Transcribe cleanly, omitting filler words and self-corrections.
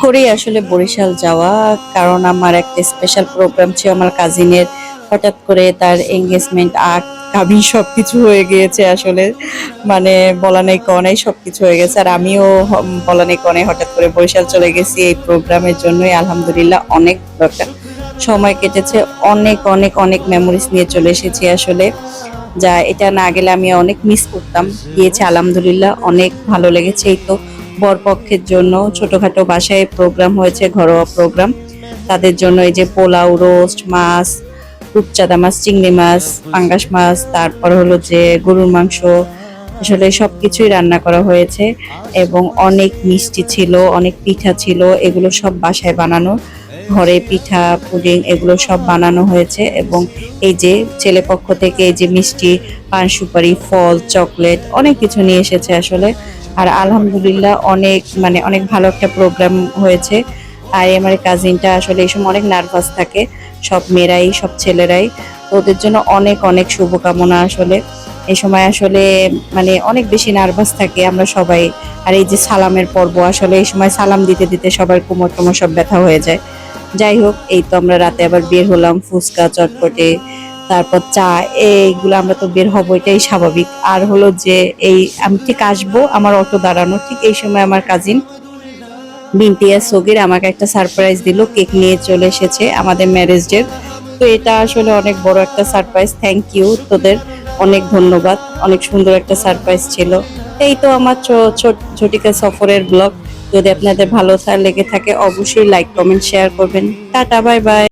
করেই আসলে বরিশাল যাওয়া, কারণ আমার একটা স্পেশাল প্রোগ্রাম ছিল আমার কাজিনের। হঠাৎ করে তার এঙ্গেজমেন্ট, কাবিন সবকিছু হয়ে গিয়েছে আসলে। মানে বলা নেই কওয়া নেই, সবকিছু হয়ে গেছে। আর আমিও বলা নেই কওয়া নেই হঠাৎ করে বরিশাল চলে গেছি এই প্রোগ্রামের জন্যই। আলহামদুলিল্লাহ অনেক ভালো একটা সময় কেটেছে, অনেক অনেক অনেক মেমোরিজ নিয়ে চলে এসেছি আসলে। যা এটা না গেলে আমি অনেক মিস করতাম। গিয়েছে আলহামদুলিল্লাহ, অনেক ভালো লেগেছে। এই তো বরপক্ষের জন্য ছোটখাটো বাসায় প্রোগ্রাম হয়েছে, ঘরোয়া প্রোগ্রাম। তাদের জন্য এই যে পোলাও, রোস্ট, মাছ, রূপচাঁদা মাছ, চিংড়ি মাছ, পাঙ্গাস মাছ, তারপর হলো যে গরুর মাংস, আসলে সবকিছুই রান্না করা হয়েছে। এবং অনেক মিষ্টি ছিল, অনেক পিঠা ছিল, এগুলো সব বাসায় বানানো। ঘরে পিঠা, পুডিং এগুলো সব বানানো হয়েছে। এবং এই যে ছেলে পক্ষ থেকে এই যে মিষ্টি, পান সুপারি, ফল, চকলেট অনেক কিছু নিয়ে এসেছে আসলে। আর আলহামদুলিল্লাহ অনেক মানে অনেক ভালো একটা প্রোগ্রাম হয়েছে। আর আমার কাজিনটা আসলে এই সময় অনেক নার্ভাস থাকে, সব মেয়েরাই, সব ছেলেরাই। তো ওদের জন্য অনেক অনেক শুভকামনা আসলে। এই সময় আসলে মানে অনেক বেশি নার্ভাস থাকে আমরা সবাই। আর এই যে সালামের পর্ব, আসলে এই সময় সালাম দিতে দিতে সবার কোমর টোমর সব ব্যথা হয়ে যায়। যাই হোক, এই তো আমরা রাতে আবার বের হলাম, ফুচকা, চটপটে, তারপর চা, এইগুলো আমরা তো বের হবো, এটাই স্বাভাবিক। আর হলো যে এই আমি ঠিক আসবো, আমার অটো দাঁড়ানো, ঠিক এই সময় আমার কাজিন বিনতিয়া সগির আমাকে একটা সারপ্রাইজ দিল, কেক নিয়ে চলে এসেছে আমাদের ম্যারেজ ডে। তো এটা আসলে অনেক বড় একটা সারপ্রাইজ। থ্যাংক ইউ তোদের, অনেক ধন্যবাদ। অনেক সুন্দর একটা সারপ্রাইজ ছিল। এই তো আমার ছোটিকা সফরের ব্লগ। যদি আপনাদের ভালো লেগে থাকে অবশ্যই লাইক, কমেন্ট, শেয়ার করবেন। Tata, bye bye.